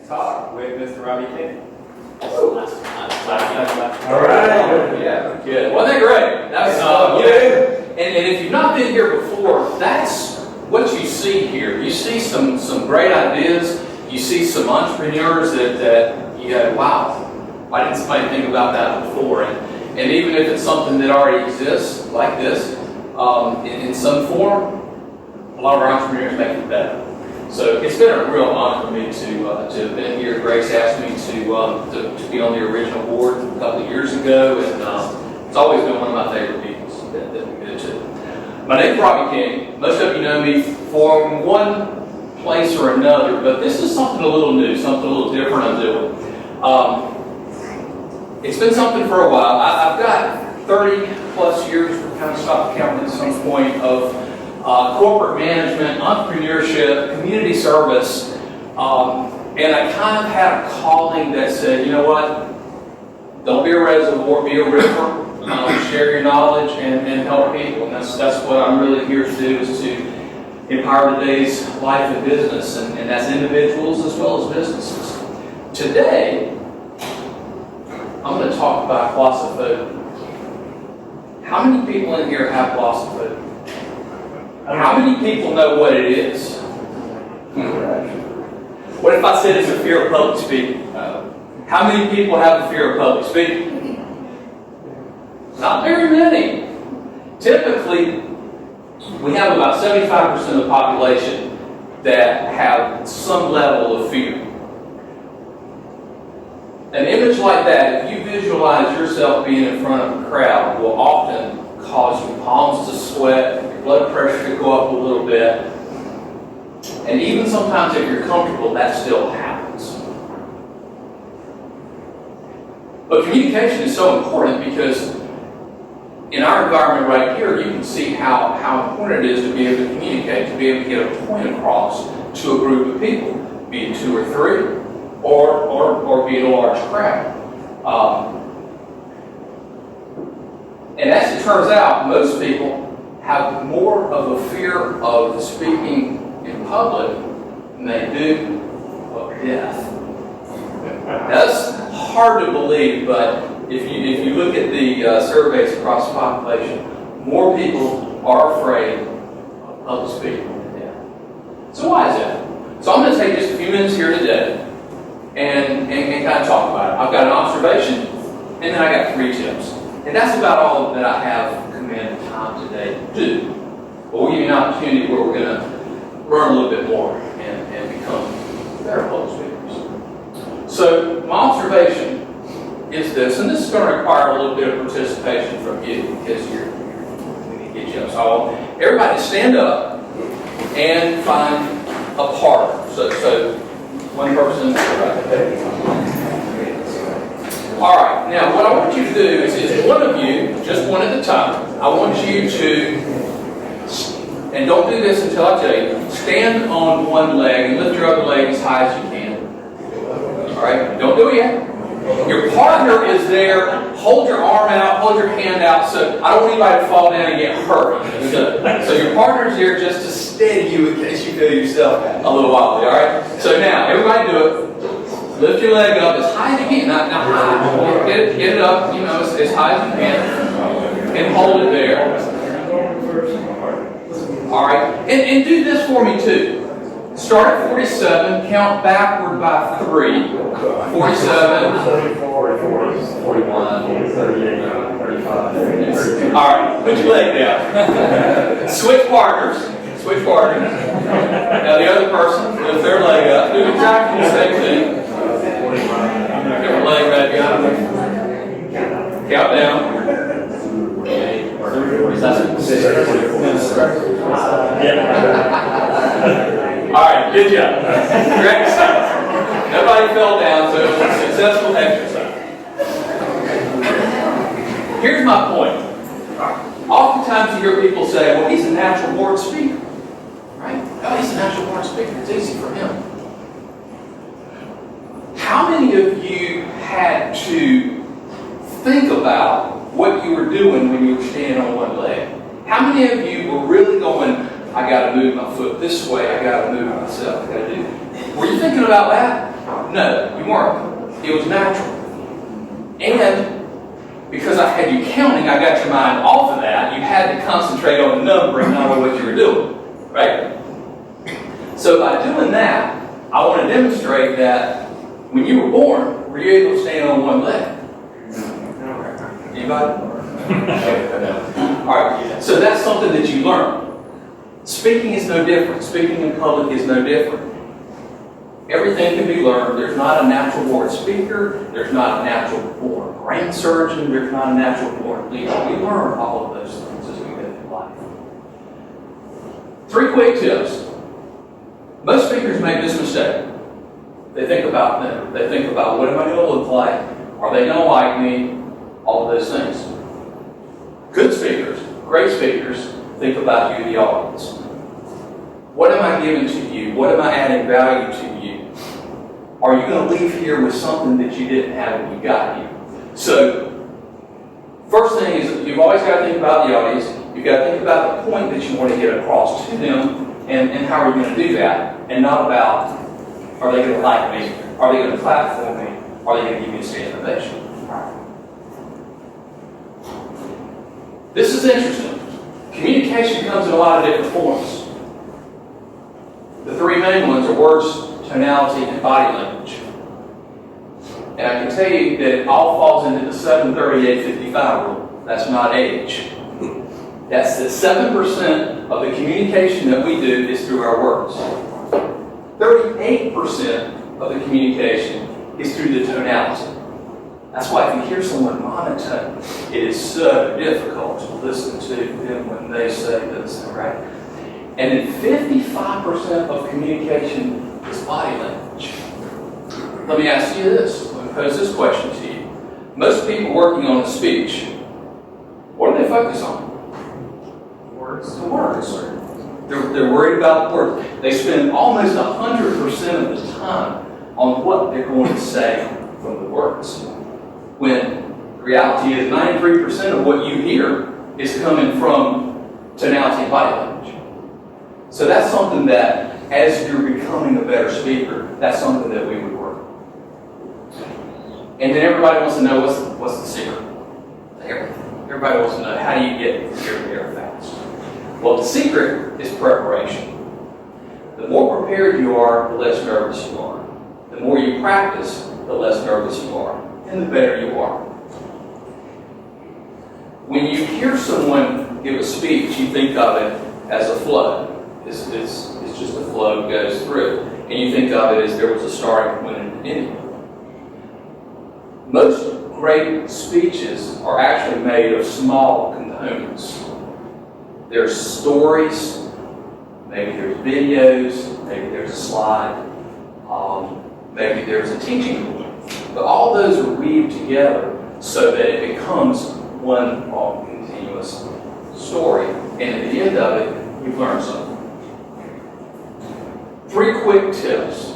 talk with Mr. Robbie King. All right. Yeah, good. Wasn't that great? That's and if you've not been here before, that's what you see here. You see some great ideas. You see some entrepreneurs that you go, wow, why didn't somebody think about that before? And even if it's something that already exists, like this, in some form, a lot of our entrepreneurs make it better. So it's been a real honor for me to have been here. Grace asked me to be on the original board a couple of years ago, and it's always been one of my favorite people that we go to. My name's Robbie King. Most of you know me from one place or another, but this is something a little new, something a little different I'm doing. It's been something for a while. I've got 30 plus years, we kind of stopped counting at some point, of corporate management, entrepreneurship, community service, and I kind of had a calling that said, you know what, don't be a reservoir, be a river, share your knowledge and help people. And that's what I'm really here to do, is to empower today's life and business, and that's individuals as well as businesses. Today, I'm going to talk about glossophobia. How many people in here have glossophobia? How many people know what it is? What if I said it's a fear of public speaking? How many people have a fear of public speaking? Not very many. Typically, we have about 75% of the population that have some level of fear. An image like that, if you visualize yourself being in front of a crowd, will often cause your palms to sweat, your blood pressure to go up a little bit, and even sometimes if you're comfortable, that still happens. But communication is so important because in our environment right here, you can see how important it is to be able to communicate, to be able to get a point across to a group of people, be it 2 or 3, or be it a large crowd. And as it turns out, most people have more of a fear of speaking in public than they do of death. That's hard to believe, but if you look at the surveys across the population, more people are afraid of public speaking than death. So why is that? So I'm going to take just a few minutes here today and kind of talk about it. I've got an observation, and then I got 3 tips. And that's about all that I have commanded time today to do. But we'll give you an opportunity where we're going to learn a little bit more and become better public speakers. So my observation is this, and this is going to require a little bit of participation from you because we need to get you up. So I want everybody to stand up and find a partner. So one person right there. All right, now what I want you to do is one of you, just one at a time, I want you to, and don't do this until I tell you, stand on one leg and lift your other leg as high as you can. All right, don't do it yet. Your partner is there. Hold your arm out, hold your hand out, so I don't want anybody to fall down and get hurt. So your partner's here just to steady you in case you feel yourself a little wobbly, all right? So now, everybody do it. Lift your leg up as high as you can. Not high. Get it up, as high as you can. And hold it there. All right. And do this for me, too. Start at 47. Count backward by 3. 47. 41. 38. 35. All right. Put your leg down. Switch partners. Now the other person, lift their leg up. Do exactly the same thing. Get your leg back up. Count down. Alright, good job. Great stuff. Nobody fell down, so it was a successful exercise. Here's my point. Oftentimes you hear people say, well, he's a natural born speaker. Right? Oh, he's a natural born speaker. It's easy for him. How many of you had to think about what you were doing when you were standing on one leg? How many of you were really going, I got to move my foot this way, I got to move myself, I got to do that? Were you thinking about that? No, you weren't. It was natural. And because I had you counting, I got your mind off of that. You had to concentrate on the number and not on what you were doing, right? So by doing that, I want to demonstrate that when you were born, were you able to stand on one leg? Anybody? All right. So that's something that you learn. Speaking is no different. Speaking in public is no different. Everything can be learned. There's not a natural born speaker. There's not a natural born brain surgeon. There's not a natural born leader. We learn all of those things as we go through life. 3 quick tips. Most speakers make this mistake. They think about them. They think about, what am I going to look like? Are they going to like me? All of those things. Good speakers, great speakers, think about you, the audience. What am I giving to you? What am I adding value to you? Are you going to leave here with something that you didn't have when you got here? So, first thing is, you've always got to think about the audience. You've got to think about the point that you want to get across to them, and how are you going to do that, and not about, are they going to like me? Are they going to clap for me? Are they going to give me a standing ovation? This is interesting. Communication comes in a lot of different forms. The 3 main ones are words, tonality, and body language. And I can tell you that it all falls into the 7-30-8-55 rule. That's not age. That's that 7% of the communication that we do is through our words. 38% of the communication is through the tonality. That's why if you hear someone monotone, it is so difficult to listen to them when they say this, right? And then 55% of communication is body language. Let me ask you this. Let me pose this question to you. Most people working on a speech, what do they focus on? Words. The words. They're worried about the words. They spend almost 100% of the time on what they're going to say from the words. When reality is 93% of what you hear is coming from tonality and body language. So that's something that, as you're becoming a better speaker, that's something that we would work on. And then everybody wants to know, what's the secret? Everybody wants to know, how do you get here to there fast? Well, the secret is preparation. The more prepared you are, the less nervous you are. The more you practice, the less nervous you are, and the better you are. When you hear someone give a speech, you think of it as a flow. It's just a flow that goes through. And you think of it as there was a starting point and an ending. Most great speeches are actually made of small components. There's stories, maybe there's videos, maybe there's a slide, maybe there's a teaching point. But all those are weaved together so that it becomes one long continuous story. And at the end of it, you've learned something. 3 quick tips.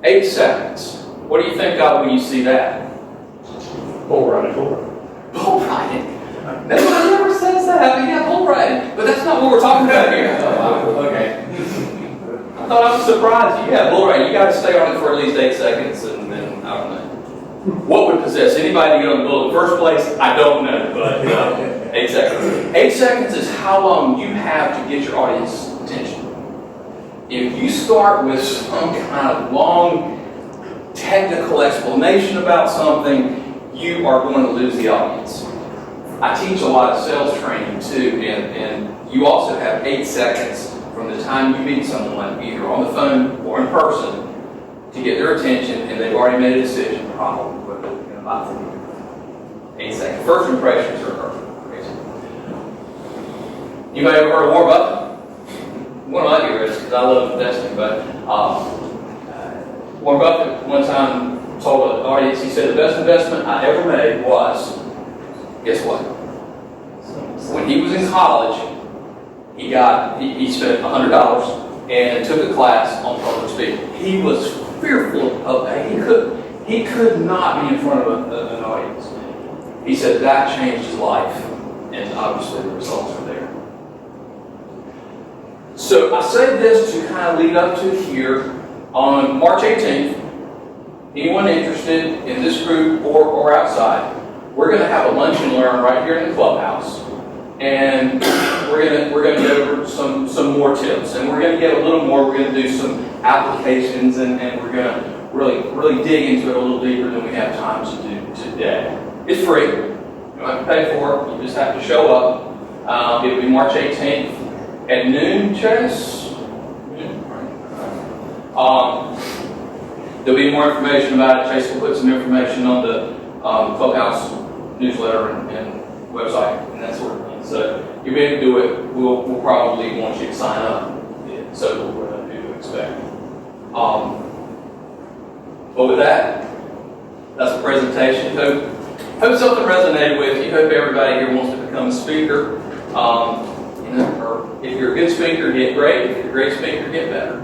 8 seconds. What do you think of when you see that? Bull riding. Bull riding. Nobody ever says that. I mean, yeah, bull riding. But that's not what we're talking about here. Okay. I thought I was surprised. Yeah, bull riding. You got to stay on it for at least 8 seconds, and then I don't know. What would possess anybody to get on the bull in the first place? I don't know, but 8 seconds. 8 seconds is how long you have to get your audience's attention. If you start with some kind of long technical explanation about something, you are going to lose the audience. I teach a lot of sales training too, and you also have 8 seconds from the time you meet someone, either on the phone or in person, to get their attention, and they've already made a decision, probably, whether they're going to buy from you. 8 seconds. First impressions are crazy. You may have heard of Warren Buffett. One of my heroes, because I love investing, but Warren Buffett one time told an audience, he said, the best investment I ever made was, guess what? When he was in college, he spent $100 and took a class on public speaking. He was fearful of that. He could not be in front of an audience. He said that changed his life, and obviously the results are there. So I say this to kind of lead up to here. On March 18th, anyone interested in this group or outside, we're going to have a lunch and learn right here in the clubhouse. And we're gonna go over some more tips, and we're gonna get a little more. We're gonna do some applications, and we're gonna really dig into it a little deeper than we have time to do today. It's free. You don't have to pay for it. You just have to show up. It'll be March 18th at noon, Chase. There'll be more information about it. Chase will put some information on the clubhouse newsletter and website and that sort of thing. So you'll be able to do it. We'll probably want you to sign up. So we're going to expect. But with that, that's the presentation. Hope something resonated with you. Hope everybody here wants to become a speaker. Or if you're a good speaker, get great. If you're a great speaker, get better.